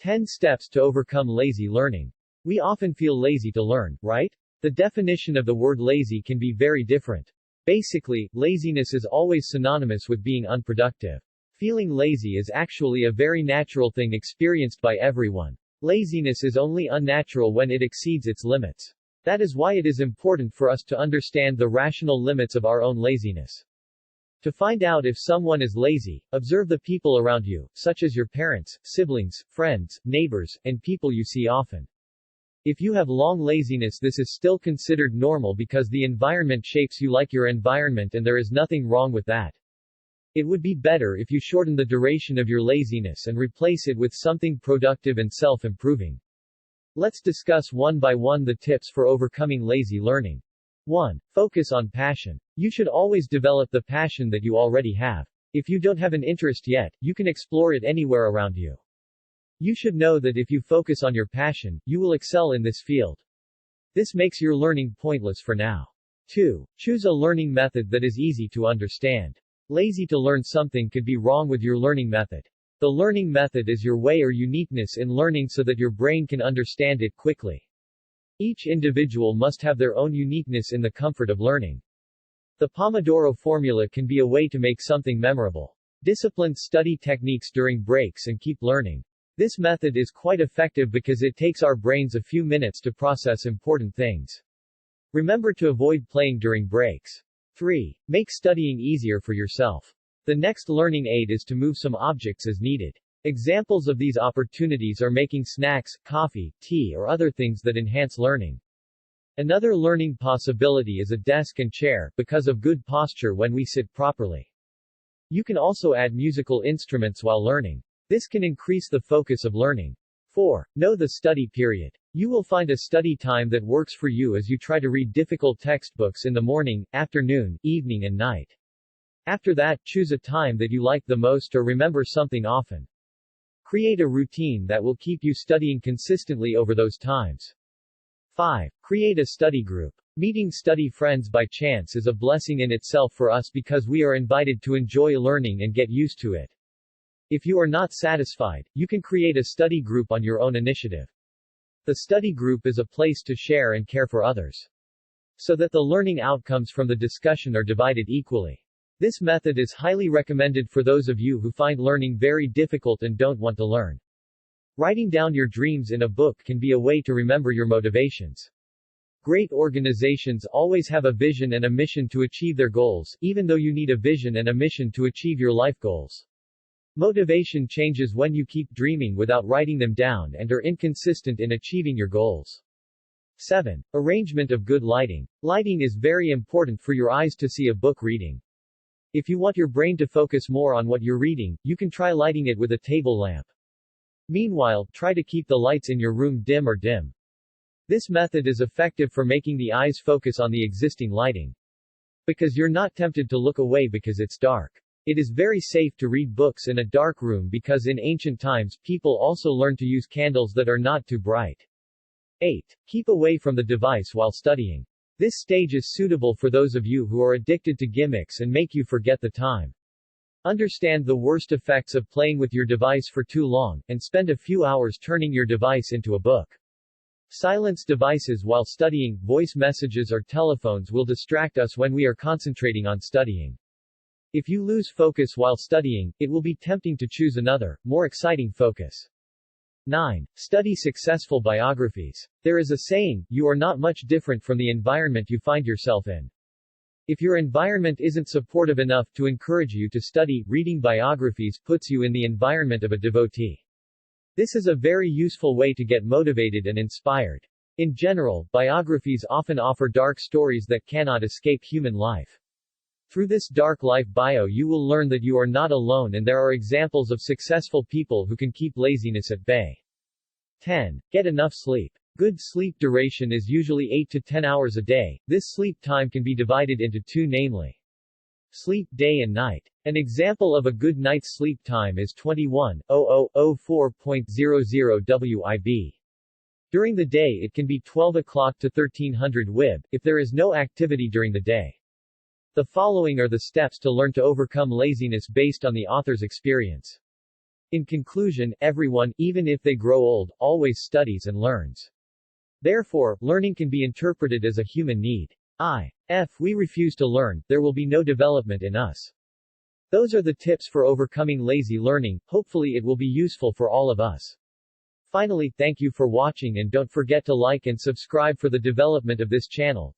10 steps to overcome lazy learning. We often feel lazy to learn, right? The definition of the word lazy can be very different. Basically, laziness is always synonymous with being unproductive. Feeling lazy is actually a very natural thing experienced by everyone. Laziness is only unnatural when it exceeds its limits. That is why it is important for us to understand the rational limits of our own laziness. To find out if someone is lazy, observe the people around you, such as your parents, siblings, friends, neighbors, and people you see often. If you have long laziness, this is still considered normal because the environment shapes you like your environment, and there is nothing wrong with that. It would be better if you shorten the duration of your laziness and replace it with something productive and self-improving. Let's discuss one by one the tips for overcoming lazy learning. 1. Focus on passion. You should always develop the passion that you already have. If you don't have an interest yet, you can explore it anywhere around you. You should know that if you focus on your passion, you will excel in this field. This makes your learning pointless for now. 2. Choose a learning method that is easy to understand. Lazy to learn something could be wrong with your learning method. The learning method is your way or uniqueness in learning so that your brain can understand it quickly. Each individual must have their own uniqueness in the comfort of learning. The Pomodoro formula can be a way to make something memorable. Disciplined study techniques during breaks and keep learning. This method is quite effective because it takes our brains a few minutes to process important things. Remember to avoid playing during breaks. 3. Make studying easier for yourself. The next learning aid is to move some objects as needed. Examples of these opportunities are making snacks, coffee, tea, or other things that enhance learning. Another learning possibility is a desk and chair, because of good posture when we sit properly. You can also add musical instruments while learning. This can increase the focus of learning. 4. Know the study period. You will find a study time that works for you as you try to read difficult textbooks in the morning, afternoon, evening, and night. After that, choose a time that you like the most or remember something often. Create a routine that will keep you studying consistently over those times. 5. Create a study group. Meeting study friends by chance is a blessing in itself for us because we are invited to enjoy learning and get used to it. If you are not satisfied, you can create a study group on your own initiative. The study group is a place to share and care for others, so that the learning outcomes from the discussion are divided equally. This method is highly recommended for those of you who find learning very difficult and don't want to learn. Writing down your dreams in a book can be a way to remember your motivations. Great organizations always have a vision and a mission to achieve their goals, even though you need a vision and a mission to achieve your life goals. Motivation changes when you keep dreaming without writing them down and are inconsistent in achieving your goals. 7. Arrangement of good lighting. Lighting is very important for your eyes to see a book reading. If you want your brain to focus more on what you're reading, you can try lighting it with a table lamp. Meanwhile, try to keep the lights in your room dim or dim. This method is effective for making the eyes focus on the existing lighting. Because you're not tempted to look away because it's dark. It is very safe to read books in a dark room because in ancient times, people also learned to use candles that are not too bright. 8. Keep away from the device while studying. This stage is suitable for those of you who are addicted to gimmicks and make you forget the time. Understand the worst effects of playing with your device for too long, and spend a few hours turning your device into a book. Silence devices while studying. Voice messages or telephones will distract us when we are concentrating on studying. If you lose focus while studying, it will be tempting to choose another, more exciting focus. 9. Study successful biographies. There is a saying, you are not much different from the environment you find yourself in. If your environment isn't supportive enough to encourage you to study, reading biographies puts you in the environment of a devotee. This is a very useful way to get motivated and inspired. In general, biographies often offer dark stories that cannot escape human life. Through this dark life bio you will learn that you are not alone and there are examples of successful people who can keep laziness at bay. 10. Get enough sleep. Good sleep duration is usually 8 to 10 hours a day. This sleep time can be divided into two, namely sleep day and night. An example of a good night's sleep time is 21:00:04.00 WIB. During the day it can be 12 o'clock to 1300 WIB, if there is no activity during the day. The following are the steps to learn to overcome laziness based on the author's experience. In conclusion, everyone, even if they grow old, always studies and learns. Therefore, learning can be interpreted as a human need. If we refuse to learn, there will be no development in us. Those are the tips for overcoming lazy learning. Hopefully it will be useful for all of us. Finally, thank you for watching and don't forget to like and subscribe for the development of this channel.